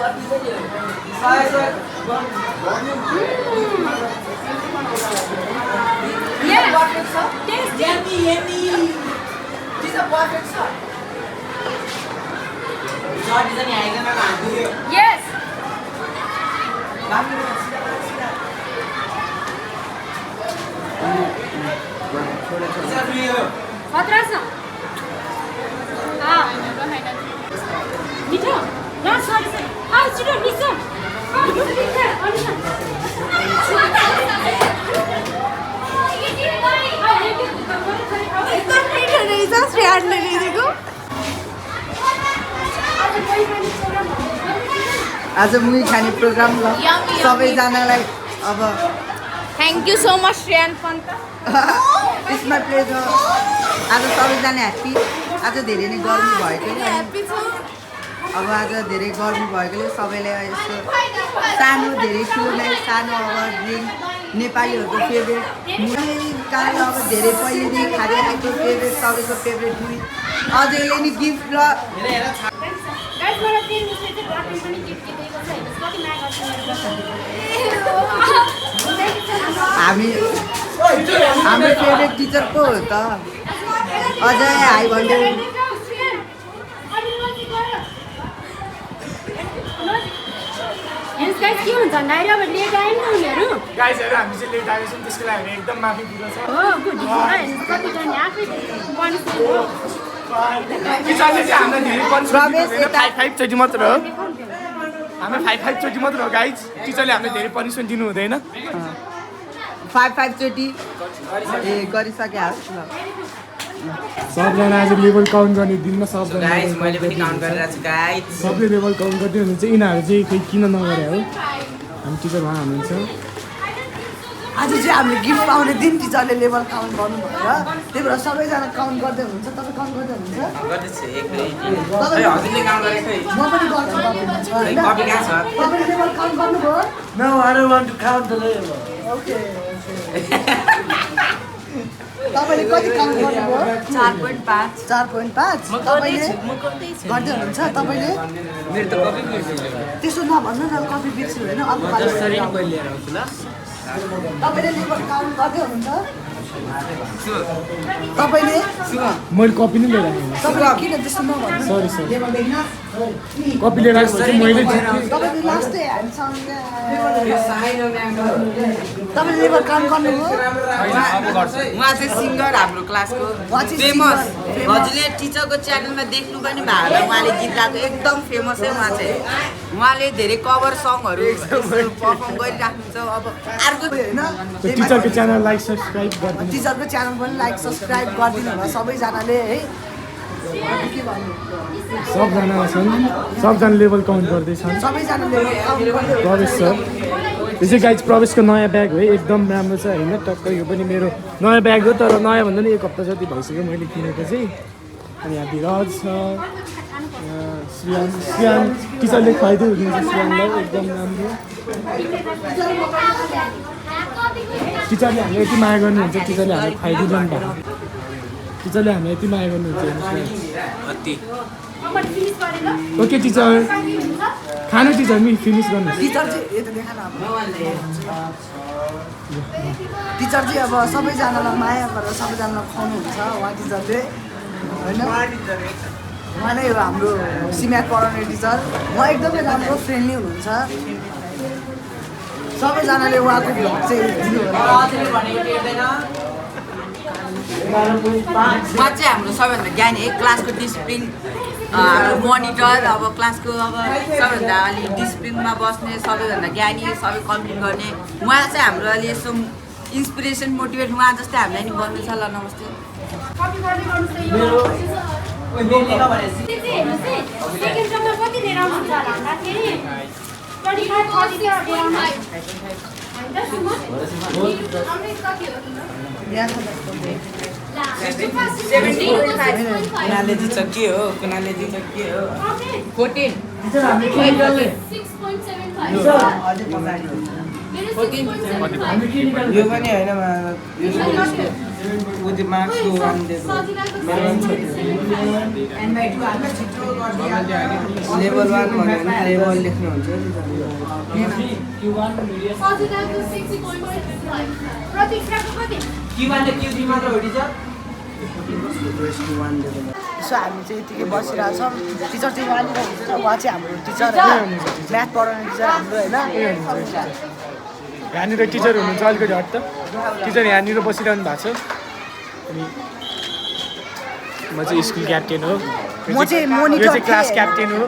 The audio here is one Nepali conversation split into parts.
Yeah. Tasty. Yummy. This is a perfect shot. Yes. खतरा छ मिठो ल सरी सरी आउ छिटो निस्क एकदम मिठो रहेछ श्रेयानले ल्याइदिएको आज मुही खाने प्रोग्राम ल सबैजनालाई अब thank you so much Shreyan Pant it's my pleasure आज सबैजना ह्याप्पी आज धेरै नै गर्मी भएकोले अब आज धेरै गर्मी भएकोले सबैले यस्तो सानो धेरै ठुलोलाई सानो अब ड्रिङ्क नेपालीहरूको फेभरेट कारण अब धेरै पहिलेदेखि खाँदै आएको फेभरेट सबैको फेभरेट मुही अझैले नि गिफ्ट ल हाम्रो फेभरेट टिचर को हो त अझै हाई भन्दै के हुन्छ डाइरी अब लेट आयो नि उनीहरू गाइजहरु हामी चाहिँ लेट आएको छौँ त्यसको लागि हामी एकदम माफी पुग्छ हो गुड कतिजना आफै टिचरले चाहिँ हामीलाई धेरै पनिसमेन्ट दिँदैन 5 चोटि मात्र हो हामी 5 चोटि मात्र हो गाइज टिचरले हामीलाई धेरै पनिसमेन्ट दिनु हुँदैन 5 चोटि ए गरिसके सबजना आज लेभल काउन्ट गर्ने दिनमा सबजना गाइस मैले पनि काउन्ट गरिरहेको छु गाइस सबले लेभल काउन्ट गर्दै हुनुहुन्छ यिनीहरू चाहिँ खोइ किन नगरे हो हामी टिचर भए हुनुहुन्छ आज चाहिँ हामीले गिफ्ट पाउने दिन टिचरले लेभल काउन्ट गर्नु भएर त्यही भएर सबैजना काउन्ट गर्दै हुनुहुन्छ तपाईँ काउन्ट गर्दै हुनुहुन्छ गर्दैछु एकले हजुरले काउन्ट गरेको म पनि गर्छु कपी कहाँ छ तपाईले लेभल काउन्ट गर्नुभयो No, I don't want to count the level. Okay तपाईले कति काउन्ट गर्नुभयो 4.5 4.5 तपाईले गर्दै हुनुहुन्छ तपाईले मेरो त कपी बिर्सेँ त्यसो नभन्नु न कपी बिर्स्नु होइन अर्को पालि जसरी नि मैले लिएर आउँछु ल तपाईले लेभल काउन्ट गर्दै हुनुहुन्छ तपाईले मैले कपी नै लिएर आएको तपाईले किन त्यस्तो नभन्नु सरी सरी लेभल देख्न कपी लिएर आएको चाहिँ मैले तपाईले लास्टै ह्यान्डसँग तपाईले लेभल काउन्ट गर्नुभयो उहाँ चाहिँ सिङ्गर हाम्रो क्लासको फेमस हजुरले टिचरको च्यानलमा देख्नु पनि भएको होला उहाँले गीत गाएको एकदम फेमस है उहाँ चाहिँ उहाँले धेरै कभर सङहरू पर्फर्म गरिराख्नुहुन्छ अब अर्को होइन टिचरको च्यानल लाइक सब्सक्राइब गरिदिनु टिचरको च्यानल पनि लाइक सब्सक्राइब गरिदिनु होला सबैजनाले है के भन्नु सबजना छन् सबजना लेभल काउन्ट गर्दैछन् सबैजनाले काउन्ट गर्दै प्रवेश सर यो चाहिँ गाइज प्रवेशको नयाँ ब्याग हो एकदम राम्रो छ होइन टक्क यो पनि मेरो नयाँ ब्याग हो तर नयाँ भन्दा नि 1 हप्ता जति भइसक्यो मैले किनेको चाहिँ अनि यहाँ विराज छ श्रियान टिचरले खुवाइदियो हुनुहुन्छ श्रियानलाई एकदम राम्रो टिचरले हामीलाई यति माया गर्नुहुन्छ टिचरले हामीलाई खुवाइदिनु भएको टिचरले हामीलाई यति माया गर्नुहुन्छ ओके टिचर खानु टिचर फिनिस गर्नुहोस् टिचर चाहिँ यता देखा न टिचर चाहिँ अब सबैजनालाई माया गरेर सबैजनालाई खुवाउनुहुन्छ उहाँ टिचरले होइन उहाँ नै हो हाम्रो सिम्याक पढाउने टिचर उहाँ एकदमै राम्रो फ्रेन्डली हुनुहुन्छ सबैजनाले उहाँको भ्लग चाहिँ दिनु होला उहाँ चाहिँ हाम्रो सबैभन्दा ज्ञानी है क्लासको डिसिप्लिन हाम्रो मोनिटर अब क्लासको अब सबैभन्दा अलि डिसिप्लिनमा बस्ने सबैभन्दा ज्ञानी सबै कम्प्लिट गर्ने उहाँ चाहिँ हाम्रो अलि यसो इन्सपिरेसन मोटिभेट उहाँ जस्तै हामीलाई नि बन्दैछ ल नमस्ते कुनाले जित्छ के हो कुनाले जित्छ के हो 14 यो पनि होइन With the marks go on the level 1 भन्यो भने level लेख्नुहुन्छ सो हामी चाहिँ यतिकै बसिरहेछौँ टिचर चाहिँ वहाँनिर हुन्छ उहाँ चाहिँ हाम्रो टिचर होइन म्याथ पढाउने टिचर हाम्रो होइन यहाँनिर टिचर हुनुहुन्छ अलिकति हट त टिचर यहाँनिर बसिरहनु भएको छ अनि म चाहिँ स्कुल क्याप्टेन हो म चाहिँ यो मोनिटर चाहिँ क्लास क्याप्टेन हो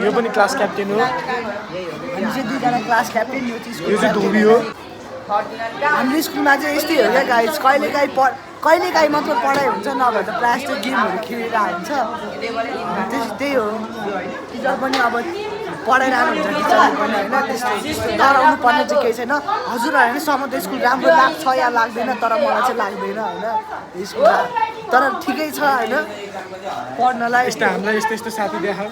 यो पनि क्लास क्याप्टेन हो हामी चाहिँ दुईजना क्लास क्याप्टेन यो चाहिँ यो चाहिँ धोबी हो हाम्रो स्कुलमा चाहिँ यस्तै हो क्या गाइज कहिलेकाहीँ मात्र पढाइ हुन्छ नभए त प्रायः जस्तो गेमहरू खेलिरहेको हुन्छ त्यही हो टिचर पनि अब पढाइरहनु हुन्छ टिचरले पनि होइन त्यस्तो डराउनु पर्ने चाहिँ केही छैन हजुरहरू होइन सम्म त स्कुल राम्रो लाग्छ या लाग्दैन तर मलाई चाहिँ लाग्दैन होइन स्कुल तर ठिकै छ होइन पढ्नलाई यस्तो हामीलाई यस्तो यस्तो साथी देखाऊ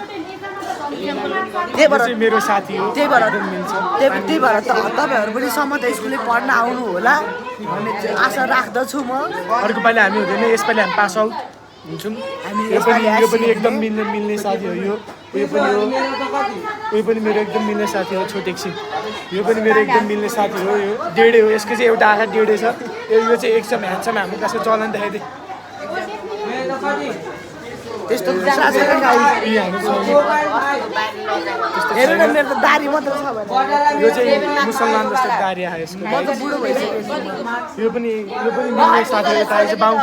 त्यही भएर मेरो साथी हो त्यही भएर तपाईँहरू पनि सम्म त स्कुलले पढ्न आउनु होला भन्ने चाहिँ आशा राख्दछु म अर्को पालि हामी हुँदैन यसपालि हामी पास आउट हुन्छौँ यो पनि एकदम मिल्ने साथी हो यो उयो पनि मेरो एकदम मिल्ने साथी हो छोटे एकछिन यो पनि मेरो एकदम मिल्ने साथी हो यो डेढे हो यसको चाहिँ एउटा आँखा डेढे छ यो चाहिँ एकदम ह्यान्डसम हाम्रो क्लासको चलन देखाइदिए त्यस्तो हेर्नु न मेरो त दारी मात्र छ भने यो चाहिँ मुसलमान जस्तो दारी आयो यसको म त बुढो भइसकेको यो पनि मिल्ने साथी हो यता चाहिँ बाउ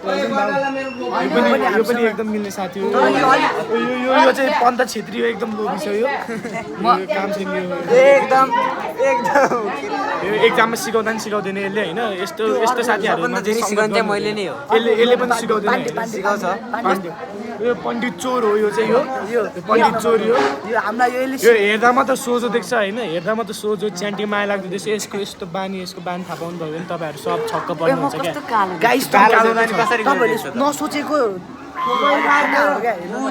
यो पनि एकदम मिल्ने साथी हो यो चाहिँ पन्त छेत्री हो एकदम लोभी छ यो काम छैन एकदम यो एक्जाममा सिकाउँदा पनि सिकाउँदैन यसले होइन यस्तो साथीहरूमा चाहिँ मैले नै हो यसले पनि सिकाउँदैन सिकाउँछ यो पण्डित चोर हो यो चाहिँ यो पण्डित चोर हो यो हामीलाई यो हेर्दा मात्र सोझो देख्छ होइन हेर्दा मात्र सोझो च्यान्टी माया लाग्दो देख्छ यसको यस्तो बानी थाहा पाउनु भयो भने तपाईँहरू सब छक्क पर्नुहुन्छ क्या गाइस तपाईँहरूले नसोचेको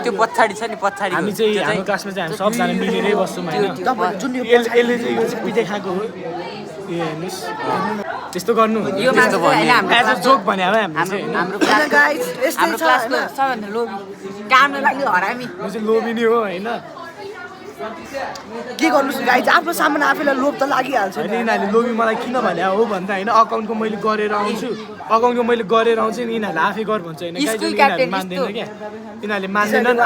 त्यो पछाडि छ नि पछाडि हामी चाहिँ हाम्रो क्लासमा चाहिँ हामी सबजना मिलेरै बस्छौँ होइन तपाईँहरू जुन यो यसले चाहिँ यो चाहिँ पिटे खाएको हो यो हेर्नुहोस् त्यस्तो गर्नु यो मान्छे चाहिँ होइन हाम्रो एज अ जोक भने अब हामीले चाहिँ होइन हाम्रो होइन गाइस यस्तै हाम्रो छ क्लासको होइन सबभन्दा लोभी काममा लाग्यो हरामी यो चाहिँ लोभी नै हो होइन के गर्नु गाइस आफ्नो सामान आफैलाई लोभ त लागिहाल्छ होइन यिनीहरूले लोभी मलाई किन भने हो भन्दा होइन अकाउन्टको मैले गरेर आउँछु नि यिनीहरूले आफै गर भन्छ होइन यिनीहरूले मान्दैन क्या यिनीहरूले मान्दैनन्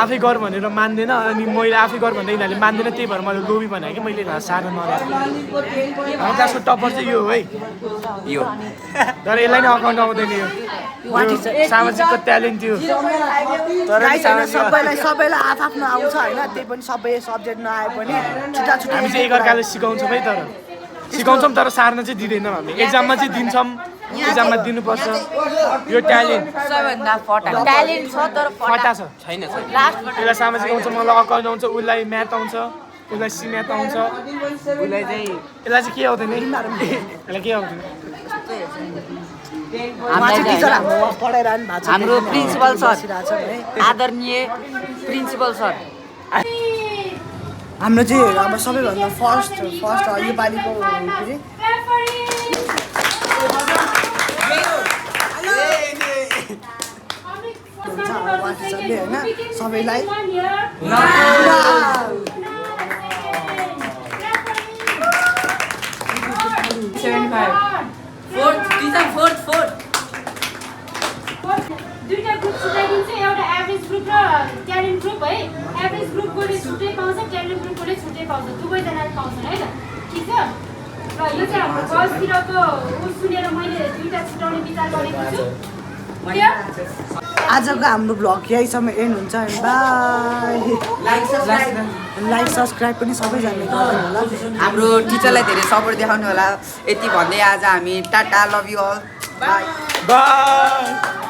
आफै गर भनेर मान्दैन अनि मैले आफै गर भन्दा यिनीहरूले मान्दैन त्यही भएर मैले लोभी भने कि मैले साह्रो नराख्नु हाम्रो क्लासको टप्पर चाहिँ यो हो है यो तर यसलाई नै अकाउन्ट आउँदैन यो सामाजिकको ट्यालेन्ट थियो सबैलाई आफ्नो आउँछ होइन त्यही पनि सबै सब्जेक्ट नआए पनि छुट्टा हामी चाहिँ एकअर्काले सिकाउँछौँ है तर सिकाउँछौँ तर सार्न चाहिँ दिँदैनौँ हामी एक्जाममा चाहिँ दिन्छौँ एक्जाममा दिनुपर्छ यो ट्यालेन्ट सबैभन्दा फटा ट्यालेन्ट छ तर फटा छ छैन यसलाई सामाजिक आउँछ मलाई अकाउन्ट आउँछ उसलाई म्याथ आउँछ उसलाई सी म्याथ आउँछ उसलाई चाहिँ यसलाई चाहिँ के आउँदैन यसलाई के आउँदैन हाम्रो प्रिन्सिपल सर आदरणीय प्रिन्सिपल सर हाम्रो चाहिँ अब सबैभन्दा फर्स्ट योपालिको होइन सबैलाई दुईटा ग्रुप छुट्याइदिन्छ एउटा एभरेज ग्रुप र ट्यालेन्ट ग्रुप है एभरेज ग्रुपकोले छुट्टै पाउँछ ट्यालेन्ट ग्रुपकोले छुट्टै पाउँछ दुवैजनाले पाउँछन् है त ठिक छ र यो चाहिँ हाम्रो गर्ल्सतिरको उ सुनेर मैले दुईटा छुट्याउने विचार गरेको छु आजको हाम्रो भ्लग यहीसम्म एन्ड हुन्छ बाई लाइक सब्सक्राइब पनि सबैजनाले गर्नु होला हाम्रो टिचरलाई धेरै सपोर्ट देखाउनु होला यति भन्दै आज हामी tata love you all bye by